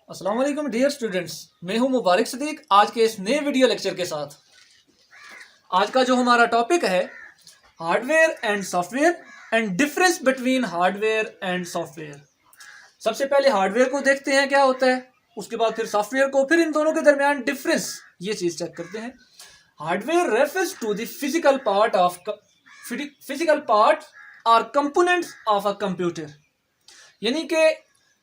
अस्सलाम वालेकुम dear students, मैं हूं मुबारक सदीक आज के इस नए वीडियो लेक्चर के साथ। आज का जो हमारा टॉपिक है hardware and software and difference between hardware and software. सबसे पहले हार्डवेयर को देखते हैं क्या होता है, उसके बाद फिर सॉफ्टवेयर को, फिर इन दोनों के दरमियान डिफरेंस ये चीज़ चेक करते हैं। Hardware refers to the physical part और कंपोनेंट्स ऑफ अ कंप्यूटर, यानी कि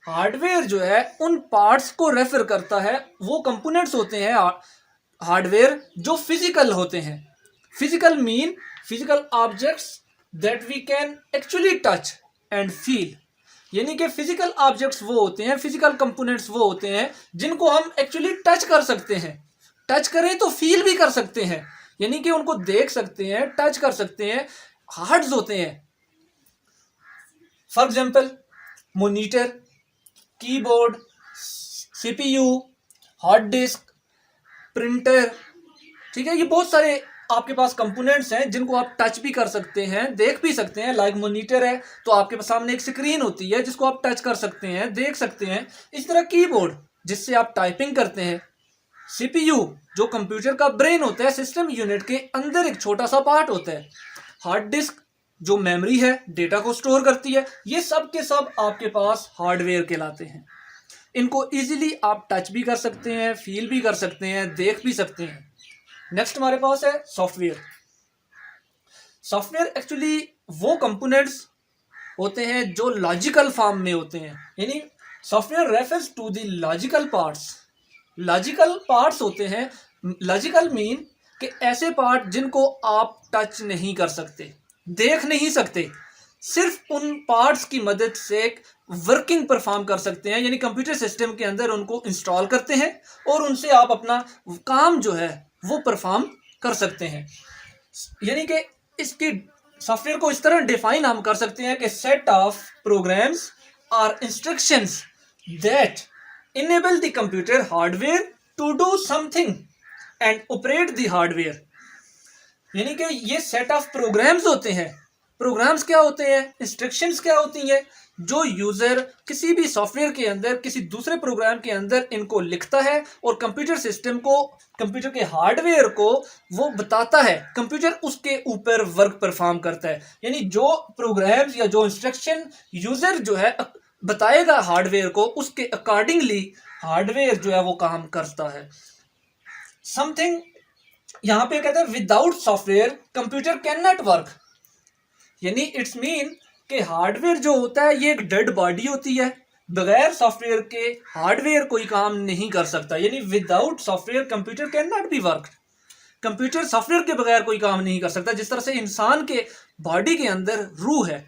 हार्डवेयर जो है उन पार्ट्स को रेफर करता है, वो कंपोनेंट्स होते हैं हार्डवेयर जो फिजिकल होते हैं। Physical mean physical objects that we can actually touch and feel, यानी कि फिजिकल ऑब्जेक्ट्स वो होते हैं, फिजिकल कंपोनेंट्स वो होते हैं जिनको हम एक्चुअली टच कर सकते हैं। टच करें तो फील भी कर सकते हैं, यानी कि उनको देख सकते हैं, टच कर सकते हैं। हार्ड्स होते हैं, for example monitor, keyboard, CPU, hard disk, printer, ठीक है। ये बहुत सारे आपके पास कंपोनेंट्स हैं जिनको आप टच भी कर सकते हैं, देख भी सकते हैं। लाइक मॉनिटर है तो आपके सामने एक स्क्रीन होती है जिसको आप टच कर सकते हैं, देख सकते हैं। इस तरह कीबोर्ड जिससे आप टाइपिंग करते हैं, सीपीयू जो कंप्यूटर का ब्रेन होता है, सिस्टम यूनिट के अंदर एक छोटा सा पार्ट होता है, हार्ड डिस्क जो मेमोरी है, डेटा को स्टोर करती है। ये सब के सब आपके पास हार्डवेयर कहलाते हैं। इनको इजीली आप टच भी कर सकते हैं, फील भी कर सकते हैं, देख भी सकते हैं। नेक्स्ट हमारे पास है सॉफ्टवेयर। सॉफ्टवेयर एक्चुअली वो कंपोनेंट्स होते हैं जो लॉजिकल फॉर्म में होते हैं, यानी software refers to the logical parts. Logical parts होते हैं, लॉजिकल मीन कि ऐसे पार्ट जिनको आप टच नहीं कर सकते, देख नहीं सकते, सिर्फ उन पार्ट्स की मदद से एक वर्किंग परफॉर्म कर सकते हैं, यानी कंप्यूटर सिस्टम के अंदर उनको इंस्टॉल करते हैं और उनसे आप अपना काम जो है वो परफॉर्म कर सकते हैं। यानी कि इसकी सॉफ्टवेयर को इस तरह डिफाइन हम कर सकते हैं कि सेट ऑफ प्रोग्राम्स और instructions that enable the computer hardware to do something and operate the hardware, यानी कि ये सेट ऑफ प्रोग्राम्स होते हैं। प्रोग्राम्स क्या होते हैं, इंस्ट्रक्शंस क्या होती हैं, जो यूजर किसी भी सॉफ्टवेयर के अंदर, किसी दूसरे प्रोग्राम के अंदर इनको लिखता है और कंप्यूटर सिस्टम को, कंप्यूटर के हार्डवेयर को वो बताता है, कंप्यूटर उसके ऊपर वर्क परफॉर्म करता है। यानी जो प्रोग्राम्स या जो इंस्ट्रक्शन यूजर जो है बताएगा हार्डवेयर को, उसके अकॉर्डिंगली हार्डवेयर जो है वो काम करता है। समथिंग यहां पे कहते हैं without software computer can not work, यानी इट्स मीन कि हार्डवेयर जो होता है ये एक डेड बॉडी होती है, बगैर सॉफ्टवेयर के हार्डवेयर कोई काम नहीं कर सकता। यानी without software computer can not be work, computer software के बगैर कोई काम नहीं कर सकता। जिस तरह से इंसान के बॉडी के अंदर रूह है,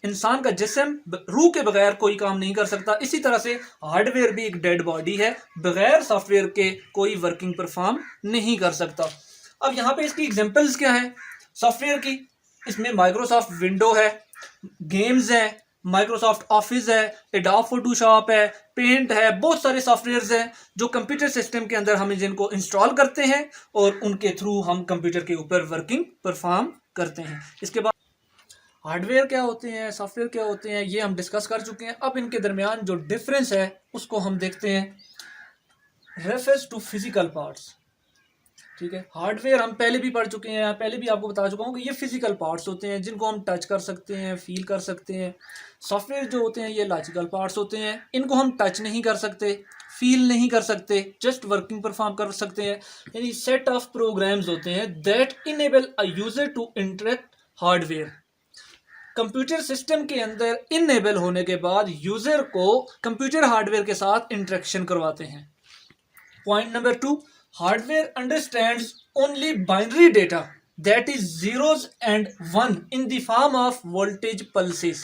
इंसान का जिस्म रूह के बगैर कोई काम नहीं कर सकता, इसी तरह से हार्डवेयर भी एक डेड बॉडी है, बगैर सॉफ्टवेयर के कोई वर्किंग परफॉर्म नहीं कर सकता। अब यहाँ पे इसकी एग्जांपल्स क्या है सॉफ्टवेयर की, इसमें माइक्रोसॉफ्ट विंडो है, गेम्स है, माइक्रोसॉफ्ट ऑफिस है, एडोब फोटोशॉप है, पेंट है, बहुत सारे सॉफ्टवेयर्स हैं जो कंप्यूटर सिस्टम के अंदर हम जिनको इंस्टॉल करते हैं और उनके थ्रू हम कंप्यूटर के ऊपर वर्किंग परफॉर्म करते हैं। इसके बाद हार्डवेयर क्या होते हैं, सॉफ्टवेयर क्या होते हैं, ये हम डिस्कस कर चुके हैं। अब इनके दरमियान जो डिफरेंस है उसको हम देखते हैं। रेफर्स टू फिजिकल पार्ट्स, ठीक है। हार्डवेयर हम पहले भी पढ़ चुके हैं, पहले भी आपको बता चुका हूँ कि ये फिजिकल पार्ट्स होते हैं जिनको हम टच कर सकते हैं, फील कर सकते हैं। सॉफ्टवेयर जो होते हैं ये लॉजिकल पार्ट्स होते हैं, इनको हम टच नहीं कर सकते, फील नहीं कर सकते, जस्ट वर्किंग परफॉर्म कर सकते हैं। यानी सेट ऑफ प्रोग्राम्स होते हैं that enable a user to interact hardware. Computer system के अंदर इनेबल होने के बाद यूजर को कंप्यूटर हार्डवेयर के साथ इंटरेक्शन करवाते हैं। Point number 2, hardware understands only binary data that is zeros and one in the form of voltage pulses।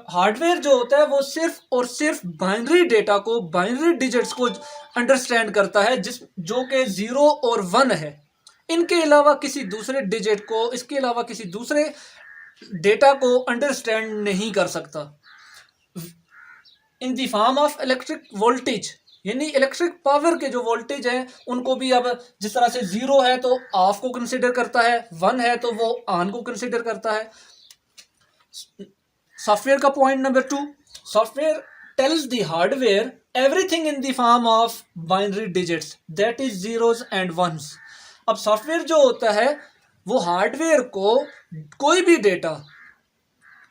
Hardware जो होता है वो सिर्फ और सिर्फ बाइनरी डेटा को, बाइनरी डिजिट्स को अंडरस्टैंड करता है, जिस जो कि 0 और 1 है। इनके अलावा किसी दूसरे डिजिट को, इसके अलावा किसी दूसरे डेटा को अंडरस्टैंड नहीं कर सकता। In the form of electric voltage, यानी इलेक्ट्रिक पावर के जो वोल्टेज है उनको भी अब जिस तरह से 0 है तो ऑफ को कंसिडर करता है, 1 है तो वो ऑन को कंसिडर करता है। सॉफ्टवेयर का point number 2, software tells the hardware everything in the form of binary digits, that is zeros and ones. अब सॉफ्टवेयर जो होता है वो हार्डवेयर को कोई भी डेटा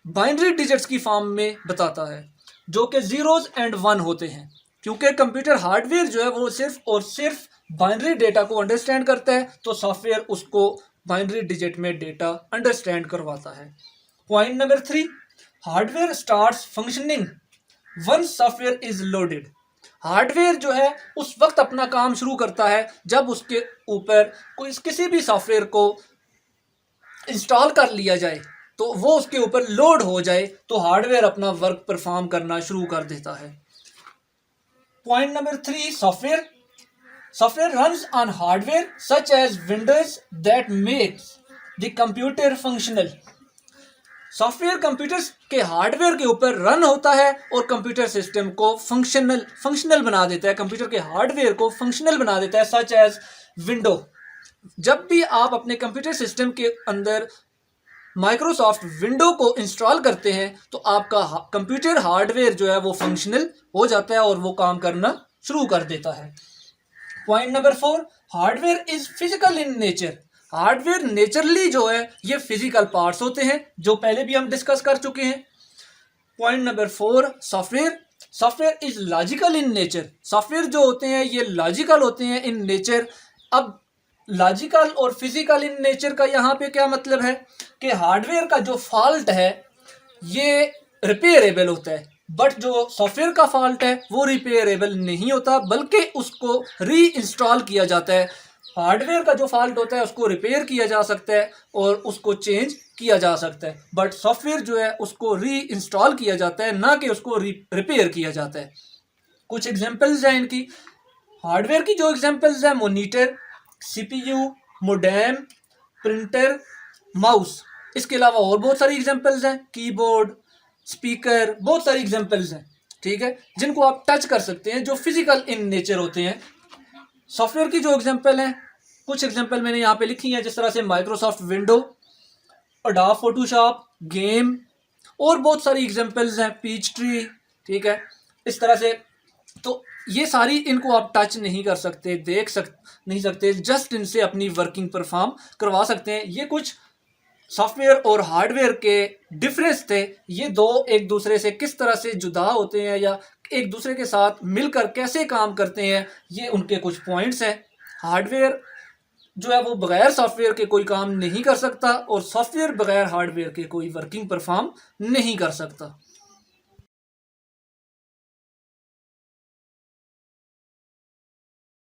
बाइनरी डिजिट्स की फॉर्म में बताता है जो कि जीरोज एंड वन होते हैं, क्योंकि कंप्यूटर हार्डवेयर जो है वो सिर्फ और सिर्फ बाइनरी डेटा को अंडरस्टैंड करता है, तो सॉफ्टवेयर उसको बाइनरी डिजिट में डेटा अंडरस्टैंड करवाता है. Point number 3, hardware starts functioning once software is loaded. Hardware जो है उस वक्त अपना काम शुरू करता है जब उसके ऊपर कोई किसी भी सॉफ्टवेयर को इंस्टॉल कर लिया जाए, तो वो उसके ऊपर लोड हो जाए तो हार्डवेयर अपना वर्क परफॉर्म करना शुरू कर देता है. Point number 3, software runs on hardware such as Windows that makes the computer functional. Software computer के हार्डवेयर के ऊपर रन होता है और कंप्यूटर सिस्टम को फंक्शनल बना देता है, कंप्यूटर के हार्डवेयर को फंक्शनल बना देता है. Such as window. जब भी आप अपने कंप्यूटर सिस्टम के अंदर माइक्रोसॉफ्ट विंडो को इंस्टॉल करते हैं तो आपका कंप्यूटर हार्डवेयर जो है वो फंक्शनल हो जाता है और वो काम करना शुरू कर देता है. Point number 4, hardware is physical in nature. Hardware naturally जो है ये फिजिकल पार्ट्स होते हैं, जो पहले भी हम डिस्कस कर चुके हैं. Point number 4, software is logical in nature. Software जो होते हैं ये लॉजिकल होते हैं इन नेचर. अब लॉजिकल और फिजिकल इन नेचर का यहाँ पे क्या मतलब है कि हार्डवेयर का जो फॉल्ट है ये रिपेयरेबल होता है, बट जो सॉफ्टवेयर का फॉल्ट है वो रिपेयरेबल नहीं होता बल्कि उसको री इंस्टॉल किया जाता है. हार्डवेयर का जो फॉल्ट होता है उसको रिपेयर किया जा सकता है और उसको चेंज किया जा सकता है, बट सॉफ्टवेयर जो है उसको री इंस्टॉल किया जाता है, ना कि उसको रिपेयर किया जाता है. कुछ एग्जांपल्स हैं इनकी. हार्डवेयर की जो एग्जांपल्स हैं, monitor, CPU, modem, printer, mouse. इसके अलावा और बहुत सारी एग्जांपल्स हैं, कीबोर्ड, स्पीकर, बहुत सारी एग्जांपल्स हैं, ठीक है, जिनको आप टच कर सकते हैं, जो फिजिकल इन नेचर होते हैं. सॉफ्टवेयर की जो एग्जांपल हैं, कुछ एग्जांपल मैंने यहाँ पे लिखी हैं, जिस तरह से Microsoft window, Adobe Photoshop, game, और बहुत सारी एग्जांपल्स हैं, पीच ट्री, ठीक है, इस तरह से. तो ये सारी इनको आप टच नहीं कर सकते, नहीं सकते, जस्ट इनसे अपनी वर्किंग परफॉर्म करवा सकते हैं. ये कुछ सॉफ्टवेयर और हार्डवेयर के डिफरेंस थे. ये दो एक दूसरे से किस तरह से जुदा होते हैं या एक दूसरे के साथ मिलकर कैसे काम करते हैं, ये उनके कुछ पॉइंट्स हैं. हार्डवेयर जो है वो बगैर सॉफ्टवेयर के कोई काम नहीं कर सकता और सॉफ्टवेयर बगैर हार्डवेयर के कोई वर्किंग परफॉर्म नहीं कर सकता.